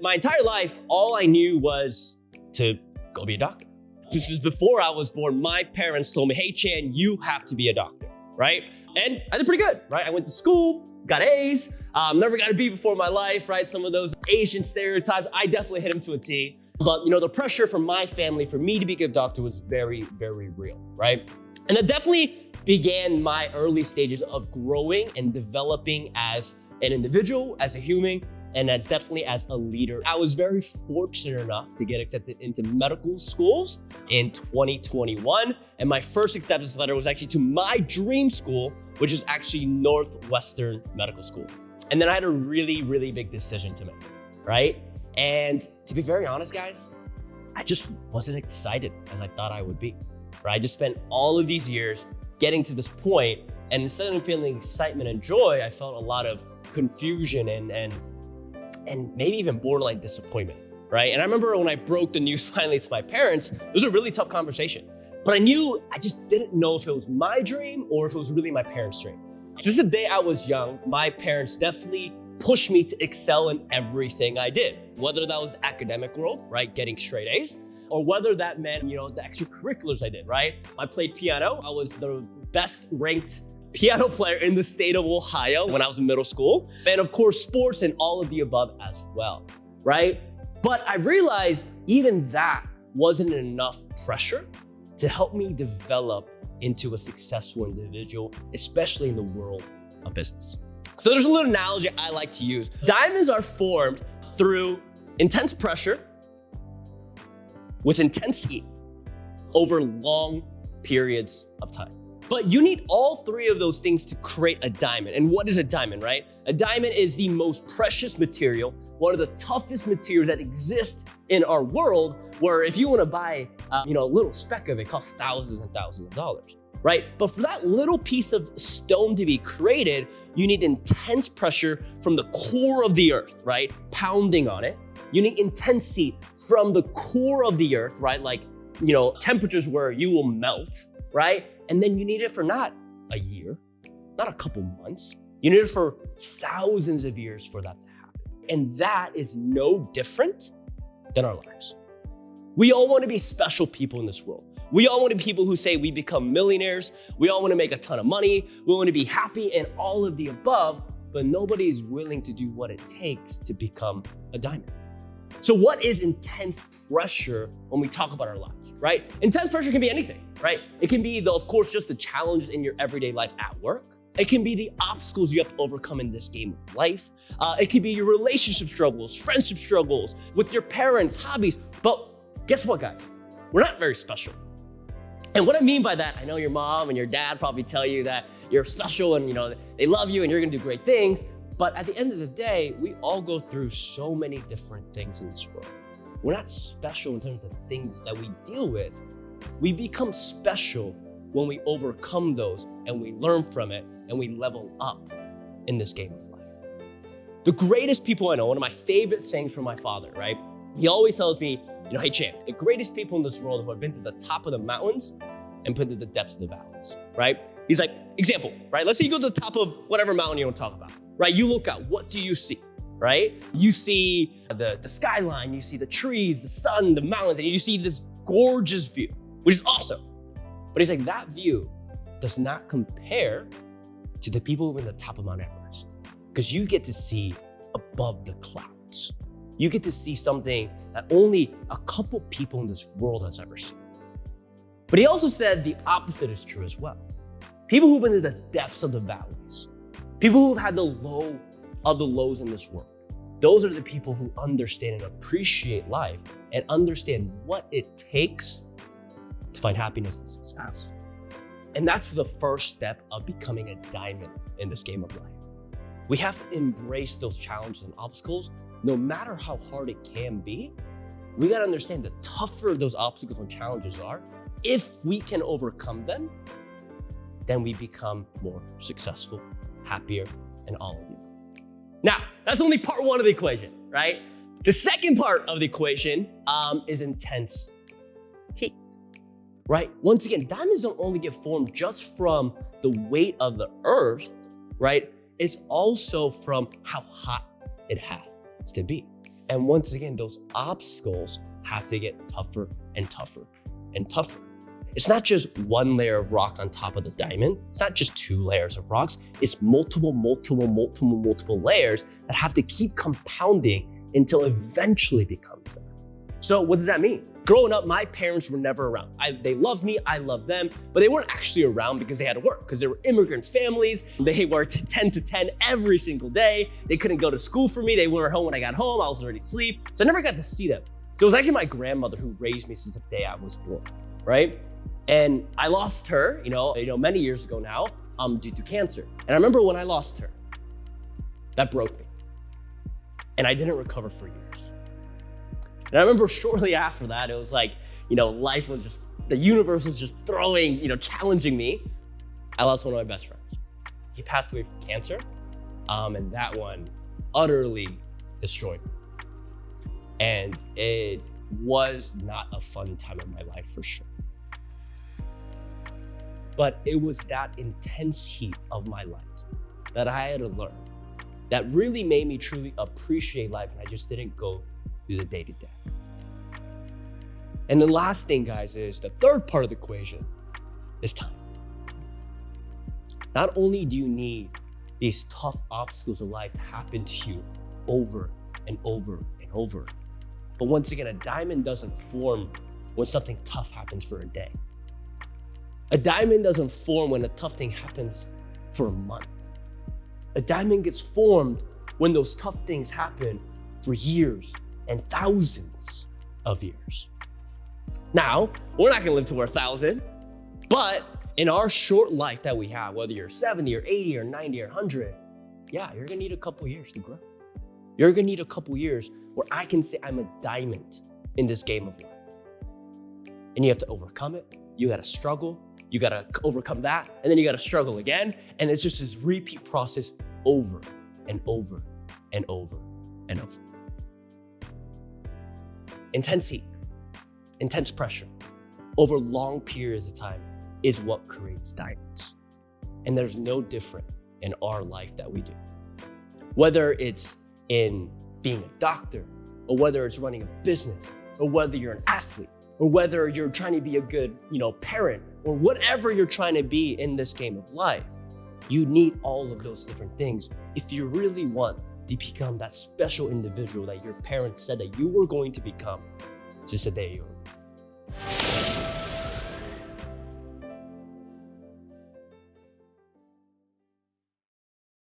my entire life, all I knew was to go be a doctor. This was before I was born. My parents told me, hey, Chan, you have to be a doctor, right? And I did pretty good, right? I went to school, got A's, never got a B before in my life, right? Some of those Asian stereotypes, I definitely hit them to a T. But the pressure from my family for me to be a good doctor was very, very real, right? And that definitely began my early stages of growing and developing as an individual, as a human, and as definitely as a leader. I was very fortunate enough to get accepted into medical schools in 2021. And my first acceptance letter was actually to my dream school, which is actually Northwestern Medical School. And then I had a really, really big decision to make, right? And to be very honest, guys, I just wasn't excited as I thought I would be, right? I just spent all of these years getting to this point, and instead of feeling excitement and joy, I felt a lot of confusion and maybe even borderline disappointment, right? And I remember when I broke the news finally to my parents, it was a really tough conversation. But I just didn't know if it was my dream or if it was really my parents' dream. Since the day I was young, my parents definitely pushed me to excel in everything I did, whether that was the academic world, right? Getting straight A's, or whether that meant, the extracurriculars I did, right? I played piano. I was the best ranked piano player in the state of Ohio when I was in middle school. And of course, sports and all of the above as well, right? But I realized even that wasn't enough pressure to help me develop into a successful individual, especially in the world of business. So there's a little analogy I like to use. Diamonds are formed through intense pressure with intense heat over long periods of time. But you need all three of those things to create a diamond. And what is a diamond, right? A diamond is the most precious material, one of the toughest materials that exist in our world, where if you want to buy a little speck of it, costs thousands and thousands of dollars, right? But for that little piece of stone to be created, you need intense pressure from the core of the earth, right? Pounding on it. You need intense heat from the core of the earth, right? Like, temperatures where you will melt, right? And then you need it for not a year, not a couple months. You need it for thousands of years for that to happen. And that is no different than our lives. We all want to be special people in this world. We all want to be people who say we become millionaires. We all want to make a ton of money. We want to be happy and all of the above, but nobody is willing to do what it takes to become a diamond. So what is intense pressure when we talk about our lives, right? Intense pressure can be anything, right? It can be, of course, just the challenges in your everyday life at work. It can be the obstacles you have to overcome in this game of life. It can be your relationship struggles, friendship struggles, with your parents, hobbies. But guess what, guys? We're not very special. And what I mean by that, I know your mom and your dad probably tell you that you're special and they love you and you're gonna do great things. But at the end of the day, we all go through so many different things in this world. We're not special in terms of the things that we deal with. We become special when we overcome those and we learn from it and we level up in this game of life. The greatest people I know, one of my favorite sayings from my father, right? He always tells me, hey, champ, the greatest people in this world who have been to the top of the mountains and been to the depths of the valleys, right? He's like, example, right? Let's say you go to the top of whatever mountain you want to talk about. Right? You look out, what do you see, right? You see the skyline, you see the trees, the sun, the mountains, and you see this gorgeous view, which is awesome. But he's like, that view does not compare to the people who are in the top of Mount Everest, because you get to see above the clouds. You get to see something that only a couple people in this world has ever seen. But he also said the opposite is true as well. People who've been to the depths of the valleys, people who've had the low of the lows in this world, those are the people who understand and appreciate life and understand what it takes to find happiness and success. And that's the first step of becoming a diamond in this game of life. We have to embrace those challenges and obstacles, no matter how hard it can be. We gotta understand the tougher those obstacles and challenges are, if we can overcome them, then we become more successful, happier, and all of you. Now, that's only part one of the equation, right? The second part of the equation is intense heat, right? Once again, diamonds don't only get formed just from the weight of the earth, right? It's also from how hot it has to be. And once again, those obstacles have to get tougher and tougher and tougher. It's not just one layer of rock on top of the diamond. It's not just 2 layers of rocks. It's multiple layers that have to keep compounding until eventually becomes there. So what does that mean? Growing up, my parents were never around. They loved me, I loved them, but they weren't actually around because they had to work, because they were immigrant families. They worked 10 to 10 every single day. They couldn't go to school for me. They weren't home when I got home. I was already asleep. So I never got to see them. So it was actually my grandmother who raised me since the day I was born, right? And I lost her, many years ago now, due to cancer. And I remember when I lost her, that broke me. And I didn't recover for years. And I remember shortly after that, it was like, life was just, the universe was just throwing, challenging me. I lost one of my best friends. He passed away from cancer. And that one utterly destroyed me. And it was not a fun time in my life for sure. But it was that intense heat of my life that I had to learn that really made me truly appreciate life, and I just didn't go through the day-to-day. And the last thing, guys, is the third part of the equation is time. Not only do you need these tough obstacles of life to happen to you over and over and over, but once again, a diamond doesn't form when something tough happens for a day. A diamond doesn't form when a tough thing happens for a month. A diamond gets formed when those tough things happen for years and thousands of years. Now, we're not gonna live to 1,000, but in our short life that we have, whether you're 70 or 80 or 90 or 100, yeah, you're gonna need a couple years to grow. You're gonna need a couple years where I can say I'm a diamond in this game of life. And you have to overcome it. You gotta struggle. You gotta overcome that. And then you gotta struggle again. And it's just this repeat process over and over and over and over. Intense heat, intense pressure over long periods of time is what creates diamonds. And there's no different in our life that we do. Whether it's in being a doctor, or whether it's running a business, or whether you're an athlete, or whether you're trying to be a good, parent, or whatever you're trying to be in this game of life, you need all of those different things if you really want to become that special individual that your parents said that you were going to become since the day you were born.